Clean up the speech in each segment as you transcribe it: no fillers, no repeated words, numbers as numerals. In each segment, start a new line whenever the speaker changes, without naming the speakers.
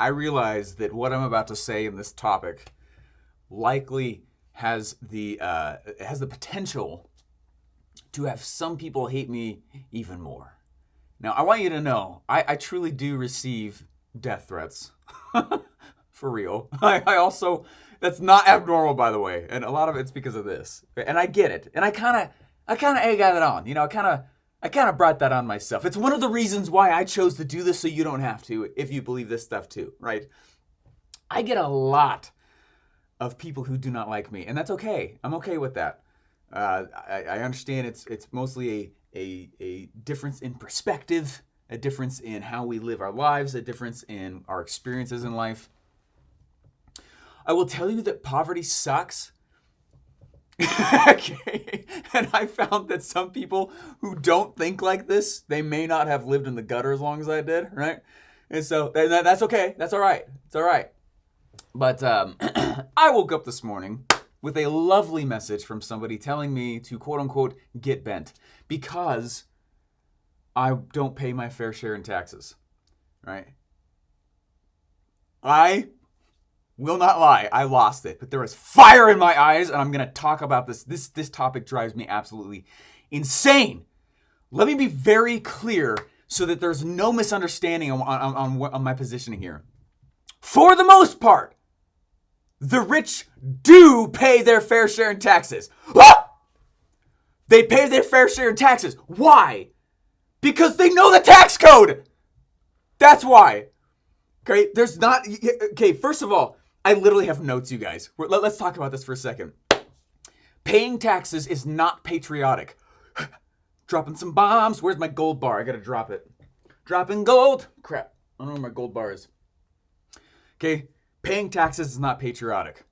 I realize that what I'm about to say in this topic likely has the potential to have some people hate me even more. Now, I want you to know, I truly do receive death threats. For real. I also, that's not abnormal, by the way. And a lot of it's because of this. And I get it. And I kind of egg that on. You know, I kind of brought that on myself. It's one of the reasons why I chose to do this so you don't have to, if you believe this stuff too, right? I get a lot of people who do not like me, and that's okay. I'm okay with that. I understand it's mostly a difference in perspective, a difference in how we live our lives, a difference in our experiences in life. I will tell you that poverty sucks. Okay. And I found that some people who don't think like this, they may not have lived in the gutter as long as I did, right? And so that's okay. That's all right. It's all right. But I woke up this morning with a lovely message from somebody telling me to, quote unquote, get bent because I don't pay my fair share in taxes, right? I will not lie, I lost it, but there was fire in my eyes, and I'm going to talk about this. This topic drives me absolutely insane. Let me be very clear so that there's no misunderstanding on my positioning here. For the most part, the rich do pay their fair share in taxes. Ah! They pay their fair share in taxes. Why? Because they know the tax code. That's why. Okay, first of all, I literally have notes, you guys. Let's talk about this for a second. Paying taxes is not patriotic. Dropping some bombs. Where's my gold bar? I gotta drop it. Dropping gold. Crap. I don't know where my gold bar is. Okay, paying taxes is not patriotic.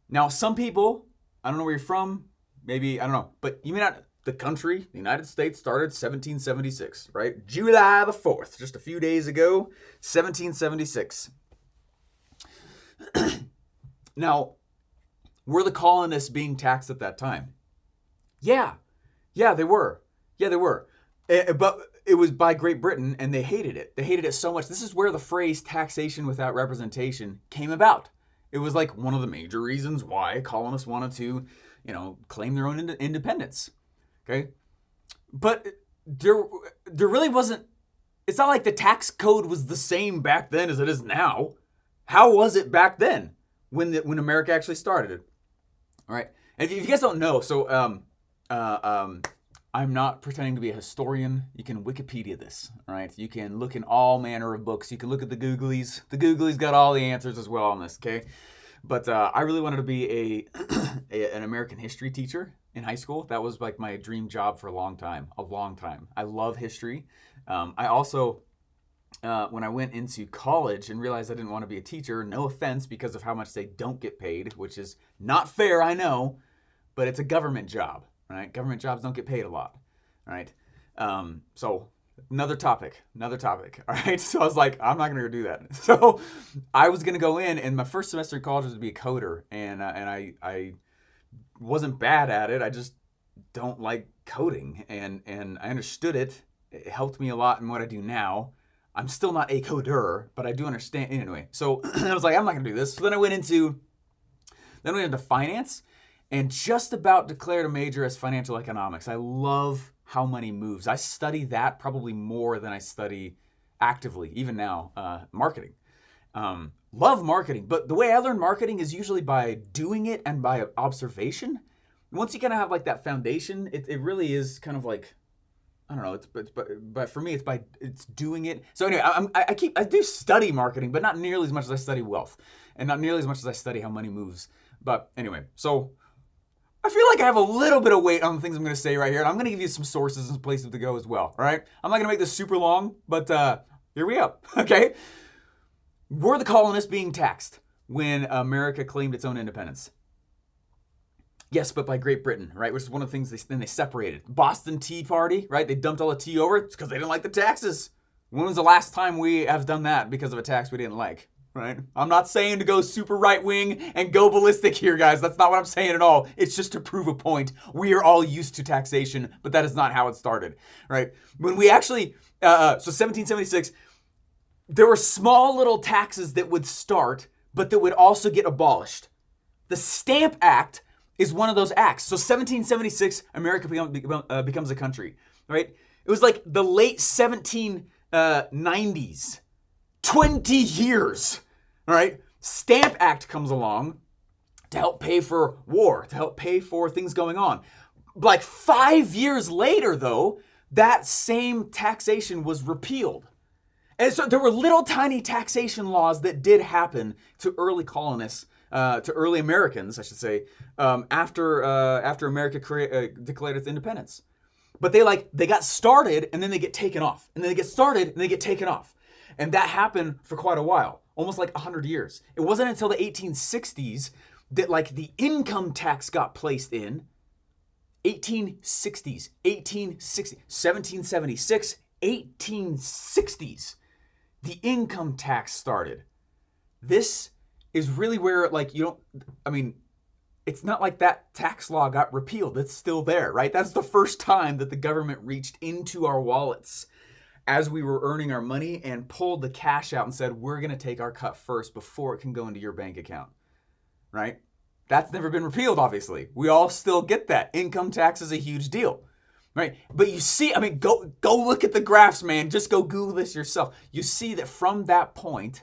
Now, some people, I don't know where you're from, maybe, I don't know, but you may not, the country, the United States, started 1776, right? July the 4th, just a few days ago, 1776. Now, were the colonists being taxed at that time? Yeah, they were. But it was by Great Britain, and they hated it. They hated it so much. This is where the phrase taxation without representation came about. It was like one of the major reasons why colonists wanted to, claim their own independence. Okay? But there really wasn't, it's not like the tax code was the same back then as it is now. How was it back then when America actually started? All right. And if you guys don't know, so I'm not pretending to be a historian. You can Wikipedia this, all right? You can look in all manner of books. You can look at the Googlies. The Googlies got all the answers as well on this, okay? But I really wanted to be an American history teacher in high school. That was like my dream job for a long time. I love history. I also, when I went into college and realized I didn't want to be a teacher, no offense because of how much they don't get paid, which is not fair, I know, but it's a government job. Right? Government jobs don't get paid a lot. Right? So another topic. All right. So I was like, I'm not going to go do that. So I was going to go in, and my first semester in college was to be a coder, and I wasn't bad at it. I just don't like coding, and I understood it. It helped me a lot in what I do now. I'm still not a coder, but I do understand anyway. So I was like, I'm not going to do this. So then I went into finance. And just about declared a major as financial economics. I love how money moves. I study that probably more than I study actively, even now, marketing. Love marketing, but the way I learn marketing is usually by doing it and by observation. Once you kind of have like that foundation, it really is kind of like, I don't know, but for me, it's doing it. So anyway, I do study marketing, but not nearly as much as I study wealth, and not nearly as much as I study how money moves. But anyway, so I feel like I have a little bit of weight on the things I'm going to say right here, and I'm going to give you some sources and places to go as well, all right? I'm not going to make this super long, but here we go, okay? Were the colonists being taxed when America claimed its own independence? Yes, but by Great Britain, right? Which is one of the things they separated. Boston Tea Party, right? They dumped all the tea over. It's because they didn't like the taxes. When was the last time we have done that because of a tax we didn't like? Right? I'm not saying to go super right-wing and go ballistic here, guys. That's not what I'm saying at all. It's just to prove a point. We are all used to taxation, but that is not how it started, right? When we actually, so 1776, there were small little taxes that would start, but that would also get abolished. The Stamp Act is one of those acts. So 1776, America becomes a country, right? It was like the late 1790s, 20 years, all right? Stamp Act comes along to help pay for war, to help pay for things going on. Like 5 years later, though, that same taxation was repealed. And so there were little tiny taxation laws that did happen to early colonists, to early Americans, I should say, after America declared its independence. But they got started and then they get taken off. And then they get started and they get taken off. And that happened for quite a while, almost like 100 years. It wasn't until the 1860s that the income tax got placed in. 1860s, 1776, 1860s. The income tax started. This is really where it's not like that tax law got repealed. It's still there, right? That's the first time that the government reached into our wallets as we were earning our money and pulled the cash out and said, we're going to take our cut first before it can go into your bank account, right? That's never been repealed, obviously. We all still get that. Income tax is a huge deal, right? But you see, go look at the graphs, man. Just go Google this yourself. You see that from that point,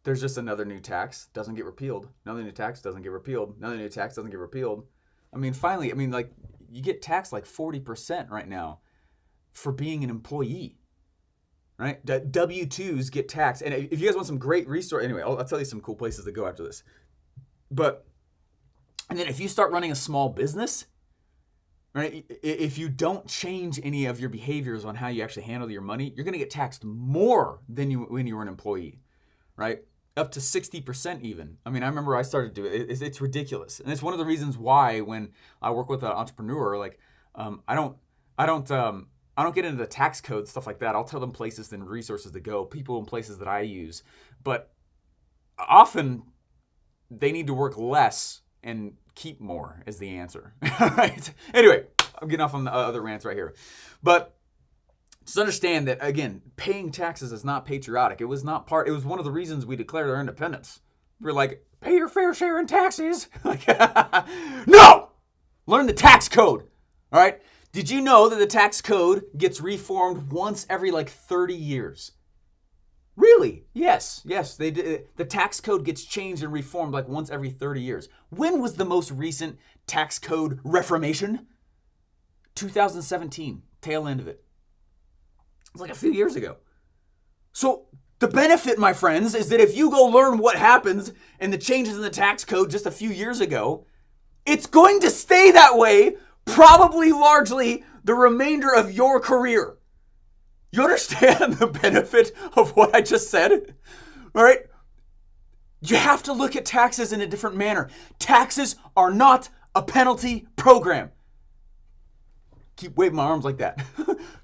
there's just another new tax, doesn't get repealed. Another new tax doesn't get repealed. Another new tax doesn't get repealed. Finally, you get taxed 40% right now for being an employee, right? W-2s get taxed. And if you guys want some great resource, anyway, I'll tell you some cool places to go after this. And then if you start running a small business, right, if you don't change any of your behaviors on how you actually handle your money, you're going to get taxed more than when you were an employee, right? Up to 60% even. I remember I started doing it. It's ridiculous. And it's one of the reasons why when I work with an entrepreneur, I don't get into the tax code, stuff like that. I'll tell them places and resources to go, people and places that I use. But often they need to work less and keep more is the answer, right? Anyway, I'm getting off on the other rants right here. But just understand that, again, paying taxes is not patriotic. It was one of the reasons we declared our independence. We're like, pay your fair share in taxes. No! Learn the tax code, all right? Did you know that the tax code gets reformed once every 30 years? Really? Yes. They did. The tax code gets changed and reformed once every 30 years. When was the most recent tax code reformation? 2017, tail end of it. It's a few years ago. So the benefit, my friends, is that if you go learn what happens and the changes in the tax code just a few years ago, it's going to stay that way probably largely the remainder of your career. You understand the benefit of what I just said? All right? You have to look at taxes in a different manner. Taxes are not a penalty program. Keep waving my arms like that.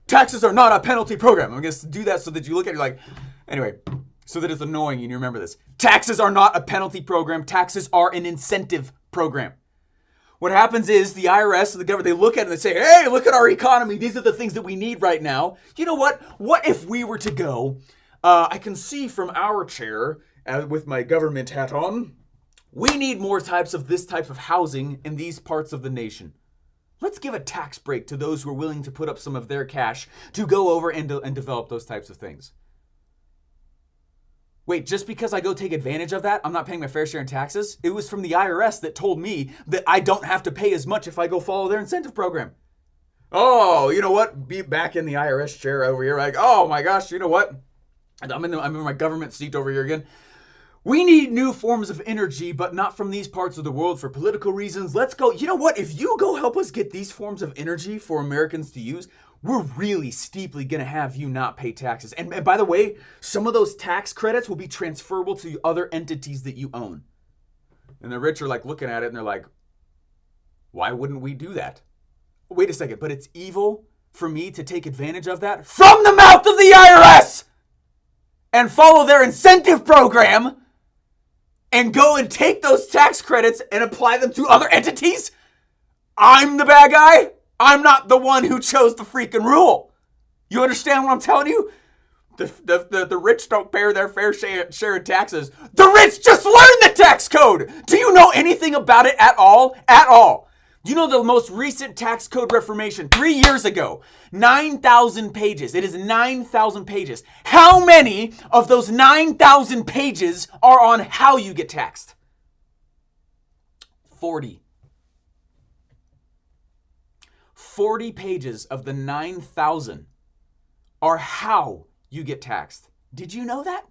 Taxes are not a penalty program. I'm going to do that so that you look at it anyway, so that it's annoying and you remember this. Taxes are not a penalty program. Taxes are an incentive program. What happens is the IRS, the government, they look at it and they say, hey, look at our economy. These are the things that we need right now. You know what? What if we were to go, I can see from our chair with my government hat on, we need more types of this type of housing in these parts of the nation. Let's give a tax break to those who are willing to put up some of their cash to go over and develop those types of things. Wait, just because I go take advantage of that, I'm not paying my fair share in taxes? It was from the IRS that told me that I don't have to pay as much if I go follow their incentive program. Oh, you know what? Be back in the IRS chair over here. Oh my gosh, you know what? I'm in my government seat over here again. We need new forms of energy, but not from these parts of the world for political reasons. Let's go. You know what? If you go help us get these forms of energy for Americans to use, we're really steeply going to have you not pay taxes. And by the way, some of those tax credits will be transferable to other entities that you own. And the rich are looking at it and they're like, why wouldn't we do that? Wait a second, but it's evil for me to take advantage of that from the mouth of the IRS and follow their incentive program and go and take those tax credits and apply them to other entities? I'm the bad guy? I'm not the one who chose the freaking rule. You understand what I'm telling you? The rich don't pay their fair share of taxes. The rich just learned the tax code. Do you know anything about it at all? At all. You know the most recent tax code reformation 3 years ago, 9,000 pages. It is 9,000 pages. How many of those 9,000 pages are on how you get taxed? 40. 40 pages of the 9,000 are how you get taxed. Did you know that?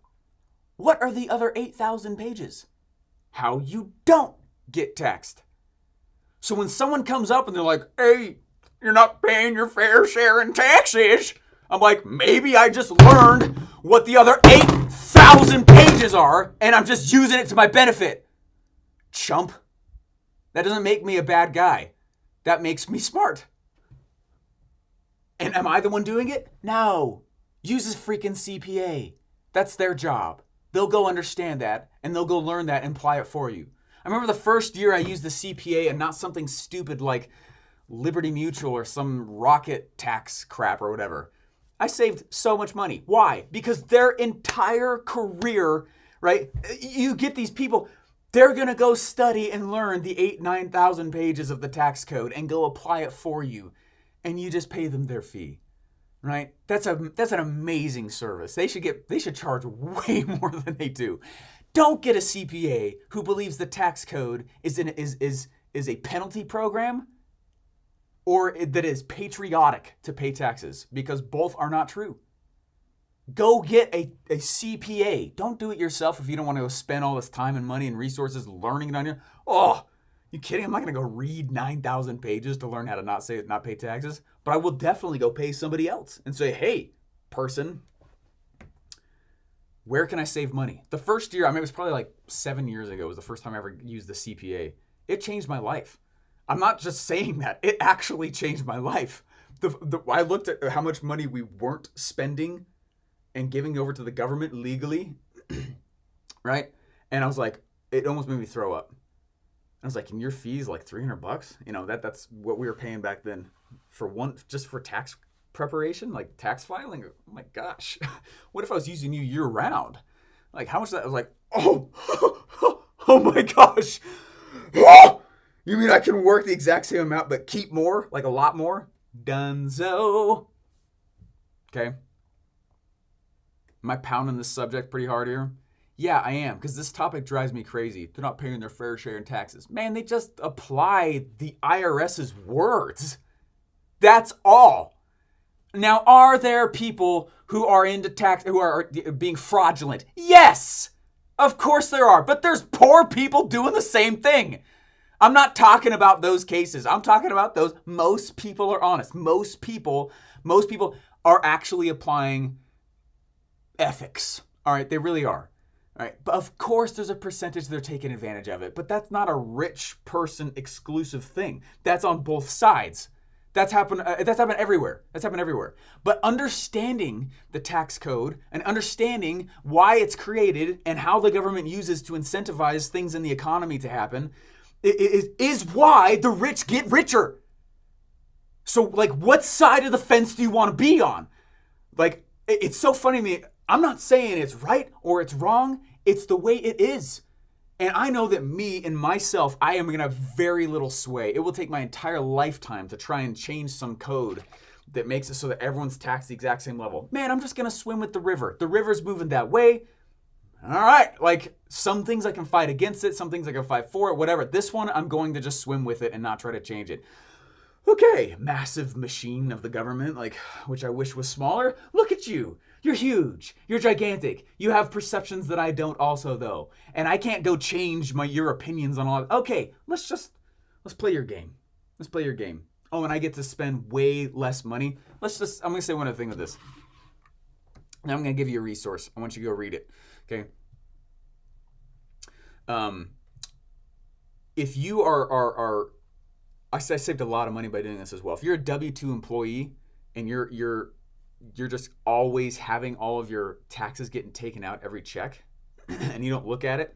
What are the other 8,000 pages? How you don't get taxed. So when someone comes up and they're like, hey, you're not paying your fair share in taxes, I'm like, maybe I just learned what the other 8,000 pages are and I'm just using it to my benefit. Chump. That doesn't make me a bad guy. That makes me smart. And am I the one doing it? No. Use a freaking CPA. That's their job. They'll go understand that and they'll go learn that and apply it for you. I remember the first year I used the CPA and not something stupid like Liberty Mutual or some rocket tax crap or whatever. I saved so much money. Why? Because their entire career, right? You get these people, they're going to go study and learn the 9,000 pages of the tax code and go apply it for you. And you just pay them their fee, right? That's an amazing service. They should charge way more than they do. Don't get a CPA who believes the tax code is a penalty program or that is patriotic to pay taxes, because both are not true. Go get a CPA. Don't do it yourself if you don't want to spend all this time and money and resources learning it on your. Oh, you kidding? I'm not going to go read 9,000 pages to learn how to not pay taxes, but I will definitely go pay somebody else and say, hey, person, where can I save money? The first year, I mean, it was probably like 7 years ago, was the first time I ever used the CPA. It changed my life. I'm not just saying that. It actually changed my life. I looked at how much money we weren't spending and giving over to the government legally, right? And I was like, it almost made me throw up. I was like, and your fee's like $300? You know, that's what we were paying back then just for tax preparation, like tax filing. Oh my gosh. What if I was using you year round? Like, how much of that? I was like, oh my gosh. You mean I can work the exact same amount but keep more, like a lot more? Dunzo. Okay. Am I pounding this subject pretty hard here? Yeah, I am, because this topic drives me crazy. They're not paying their fair share in taxes. Man, they just apply the IRS's words. That's all. Now, are there people who are into tax, who are being fraudulent? Yes, of course there are. But there's poor people doing the same thing. I'm not talking about those cases. I'm talking about those. Most people are honest. Most people are actually applying ethics. All right, they really are. All right, but of course there's a percentage that are taking advantage of it. But that's not a rich person exclusive thing. That's on both sides. That's happened everywhere. That's happened everywhere. But understanding the tax code and understanding why it's created and how the government uses to incentivize things in the economy to happen is why the rich get richer. So, like, what side of the fence do you want to be on? Like, it's so funny to me. I'm not saying it's right or it's wrong. It's the way it is. And I know that me and myself, I am going to have very little sway. It will take my entire lifetime to try and change some code that makes it so that everyone's taxed the exact same level. Man, I'm just going to swim with the river. The river's moving that way. All right. Like, some things I can fight against it. Some things I can fight for it. Whatever. This one, I'm going to just swim with it and not try to change it. Okay, massive machine of the government, like, which I wish was smaller. Look at you. You're huge. You're gigantic. You have perceptions that I don't also, though. And I can't go change your opinions on all. Okay, let's play your game. Let's play your game. Oh, and I get to spend way less money. I'm going to say one other thing with this. Now I'm going to give you a resource. I want you to go read it. Okay. If you are I saved a lot of money by doing this as well. If you're a W-2 employee and you're just always having all of your taxes getting taken out every check and you don't look at it,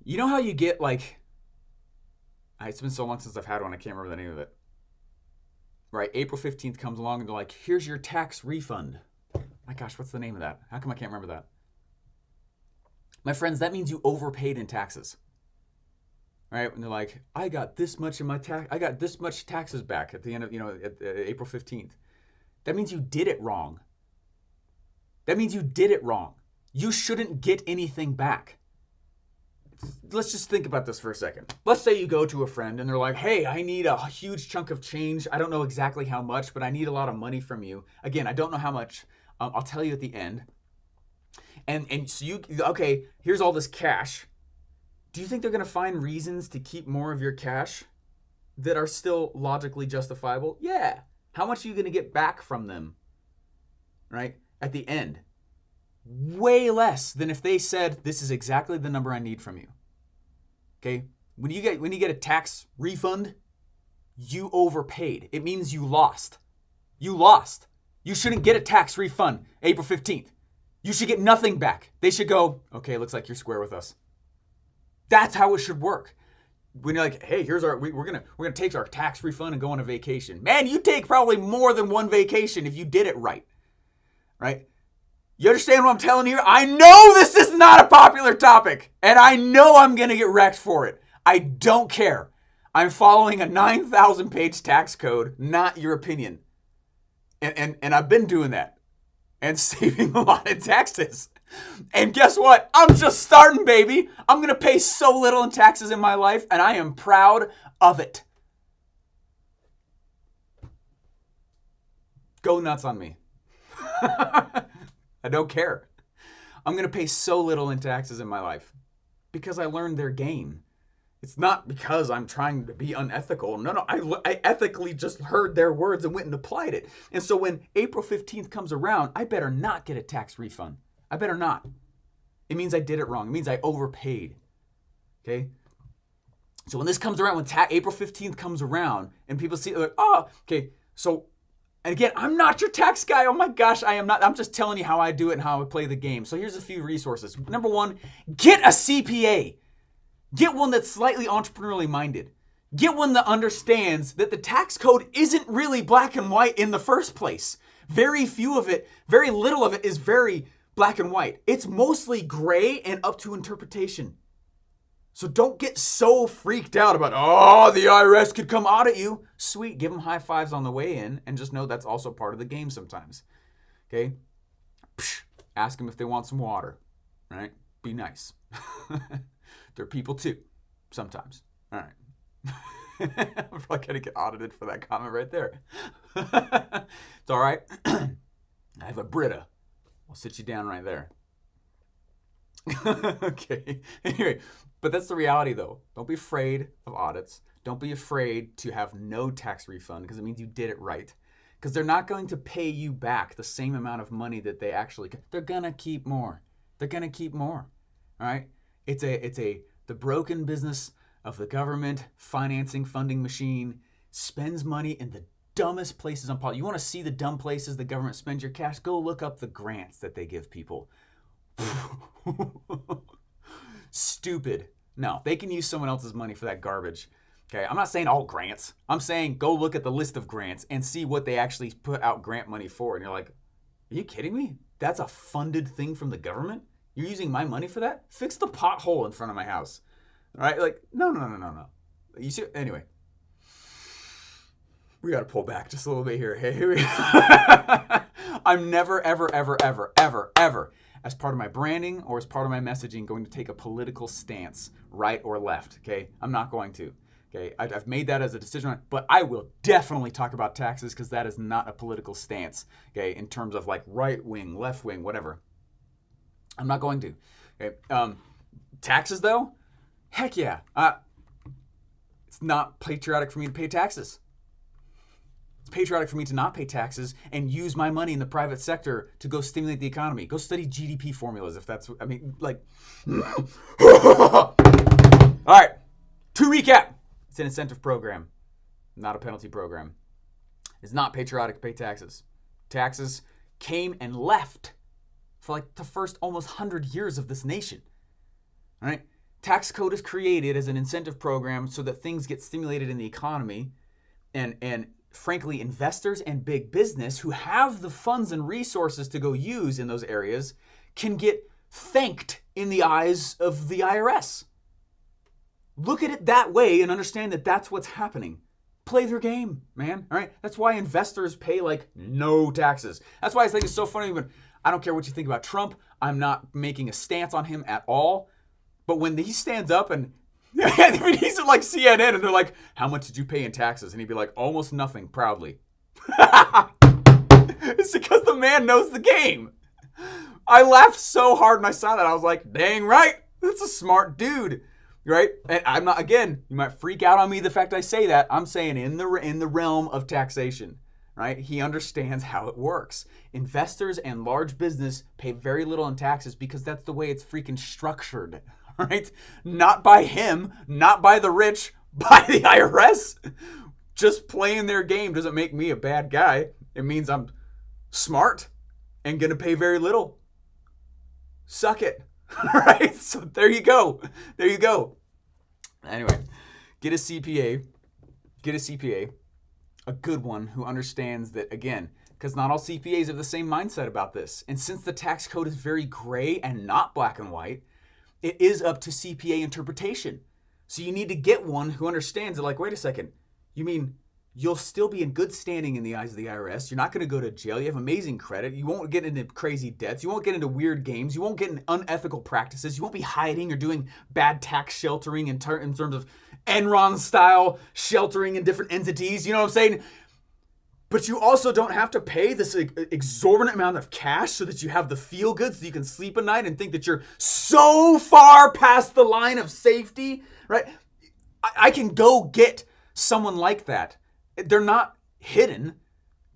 you know how you get, like, it's been so long since I've had one, I can't remember the name of it. Right, April 15th comes along and they're like, here's your tax refund. My gosh, what's the name of that? How come I can't remember that? My friends, that means you overpaid in taxes. Right? When they're like, I got this much taxes back at the end of, at April 15th. That means you did it wrong. You shouldn't get anything back. Let's just think about this for a second. Let's say you go to a friend and they're like, hey, I need a huge chunk of change. I don't know exactly how much, but I need a lot of money from you. Again, I don't know how much. I'll tell you at the end. And so okay, here's all this cash. Do you think they're going to find reasons to keep more of your cash that are still logically justifiable? Yeah. How much are you going to get back from them, right, at the end? Way less than if they said, this is exactly the number I need from you. Okay? When you get a tax refund, you overpaid. It means you lost. You lost. You shouldn't get a tax refund April 15th. You should get nothing back. They should go, okay, looks like you're square with us. That's how it should work. When you're like, hey, we're gonna take our tax refund and go on a vacation. Man, you take probably more than one vacation if you did it right. Right? You understand what I'm telling you? I know this is not a popular topic, and I know I'm gonna get wrecked for it. I don't care. I'm following a 9,000-page tax code, not your opinion. And I've been doing that and saving a lot in taxes. And guess what? I'm just starting, baby. I'm going to pay so little in taxes in my life, and I am proud of it. Go nuts on me. I don't care. I'm going to pay so little in taxes in my life because I learned their game. It's not because I'm trying to be unethical. No, I ethically just heard their words and went and applied it. And so when April 15th comes around, I better not get a tax refund. I better not. It means I did it wrong. It means I overpaid. Okay? So when this comes around, when April 15th comes around and people see, like, oh, okay, so, and again, I'm not your tax guy. Oh my gosh, I am not. I'm just telling you how I do it and how I play the game. So here's a few resources. Number one, get a CPA. Get one that's slightly entrepreneurially minded. Get one that understands that the tax code isn't really black and white in the first place. Very little of it is very black and white. It's mostly gray and up to interpretation. So don't get so freaked out about, oh, the IRS could come audit you. Sweet, give them high fives on the way in and just know that's also part of the game sometimes. Okay? Ask them if they want some water, right? Be nice. They're people too, sometimes. All right. I'm probably going to get audited for that comment right there. It's all right. I have a Brita. I'll sit you down right there. Okay. Anyway, but that's the reality though. Don't be afraid of audits. Don't be afraid to have no tax refund because it means you did it right. Because they're not going to pay you back the same amount of money that they actually, they're going to keep more. They're going to keep more. All right. It's the broken business of the government funding machine spends money in the dumbest places on policy. You want to see the dumb places the government spends your cash? Go look up the grants that they give people. Stupid. No, they can use someone else's money for that garbage. Okay, I'm not saying all grants. I'm saying go look at the list of grants and see what they actually put out grant money for. And you're like, are you kidding me? That's a funded thing from the government? You're using my money for that? Fix the pothole in front of my house. All right? Like, no. You see, anyway. We got to pull back just a little bit here. Hey, I'm never, ever, as part of my branding or as part of my messaging, going to take a political stance, right or left, okay? I'm not going to, okay? I've made that as a decision, but I will definitely talk about taxes because that is not a political stance, okay, in terms of like right wing, left wing, whatever. I'm not going to, okay? Taxes, though? Heck yeah. It's not patriotic for me to pay taxes. It's patriotic for me to not pay taxes and use my money in the private sector to go stimulate the economy. Go study GDP formulas if that's, All right, to recap, it's an incentive program, not a penalty program. It's not patriotic to pay taxes. Taxes came and left for like the first almost 100 years of this nation. All right, tax code is created as an incentive program so that things get stimulated in the economy and frankly, investors and big business who have the funds and resources to go use in those areas can get thanked in the eyes of the IRS. Look at it that way and understand that that's what's happening. Play their game, man. All right. That's why investors pay like no taxes. That's why I think it's so funny. When I don't care what you think about Trump, I'm not making a stance on him at all. But when he stands up and I mean, he's at like CNN and they're like, how much did you pay in taxes? And he'd be like, almost nothing, proudly. It's because the man knows the game. I laughed so hard when I saw that. I was like, dang right. That's a smart dude. Right? And I'm not, again, you might freak out on me the fact I say that. I'm saying in the realm of taxation, right? He understands how it works. Investors and large business pay very little in taxes because that's the way it's freaking structured, right? Not by him, not by the rich, by the IRS. Just playing their game doesn't make me a bad guy. It means I'm smart and going to pay very little. Suck it. All right, so there you go. There you go. Anyway, get a CPA. Get a CPA, a good one who understands that, again, because not all CPAs have the same mindset about this. And since the tax code is very gray and not black and white, it is up to CPA interpretation. So you need to get one who understands it. Like, wait a second, you mean you'll still be in good standing in the eyes of the IRS. You're not going to go to jail. You have amazing credit. You won't get into crazy debts. You won't get into weird games. You won't get into unethical practices. You won't be hiding or doing bad tax sheltering in terms of Enron-style sheltering in different entities. You know what I'm saying? But you also don't have to pay this exorbitant amount of cash so that you have the feel good so you can sleep at night and think that you're so far past the line of safety, right? I can go get someone like that. They're not hidden.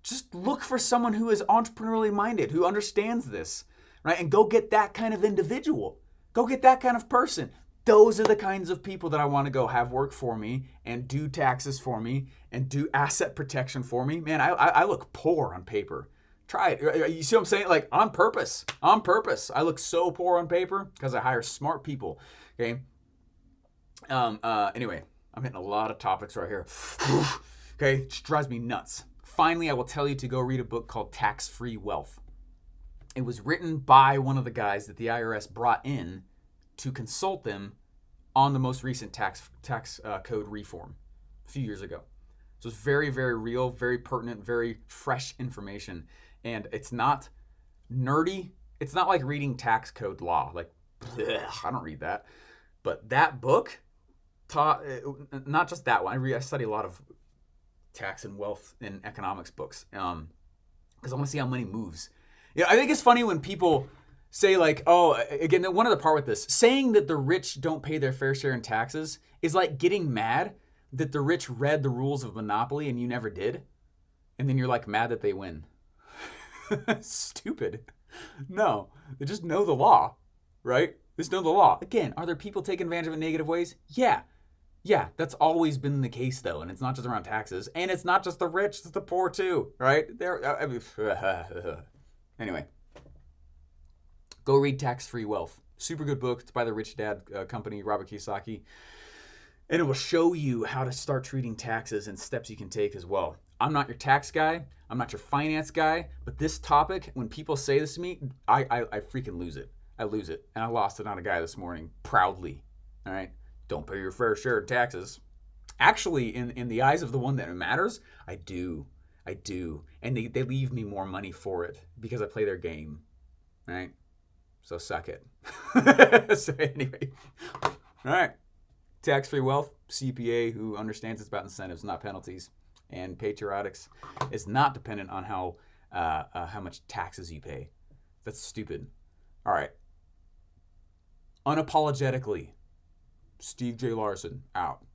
Just look for someone who is entrepreneurially minded, who understands this, right? And go get that kind of individual. Go get that kind of person. Those are the kinds of people that I want to go have work for me and do taxes for me and do asset protection for me. Man, I look poor on paper. Try it. You see what I'm saying? Like on purpose. On purpose. I look so poor on paper because I hire smart people. Okay. Anyway, I'm hitting a lot of topics right here. Okay, it drives me nuts. Finally, I will tell you to go read a book called Tax-Free Wealth. It was written by one of the guys that the IRS brought in to consult them on the most recent tax code reform a few years ago. So it's very, very real, very pertinent, very fresh information. And it's not nerdy. It's not like reading tax code law. Like, bleh, I don't read that. But that book taught, not just that one. I study a lot of tax and wealth and economics books because I want to see how money moves. Yeah, I think it's funny when people say like, oh, again, one other part with this, saying that the rich don't pay their fair share in taxes is like getting mad that the rich read the rules of Monopoly and you never did. And then you're like mad that they win. Stupid. No, they just know the law, right? They just know the law. Again, are there people taking advantage of it in negative ways? Yeah. Yeah, that's always been the case, though, and it's not just around taxes, and it's not just the rich, it's the poor, too, right? Anyway, go read Tax-Free Wealth. Super good book. It's by the Rich Dad company, Robert Kiyosaki, and it will show you how to start treating taxes and steps you can take as well. I'm not your tax guy. I'm not your finance guy, but this topic, when people say this to me, I freaking lose it. I lose it, and I lost it on a guy this morning, proudly, all right? Don't pay your fair share of taxes. Actually, in the eyes of the one that matters, I do. And they leave me more money for it because I play their game, right? So suck it. So anyway, all right. Tax-Free Wealth, CPA who understands it's about incentives, not penalties. And Patriotics is not dependent on how much taxes you pay. That's stupid. All right. Unapologetically, Steve J. Larson, out.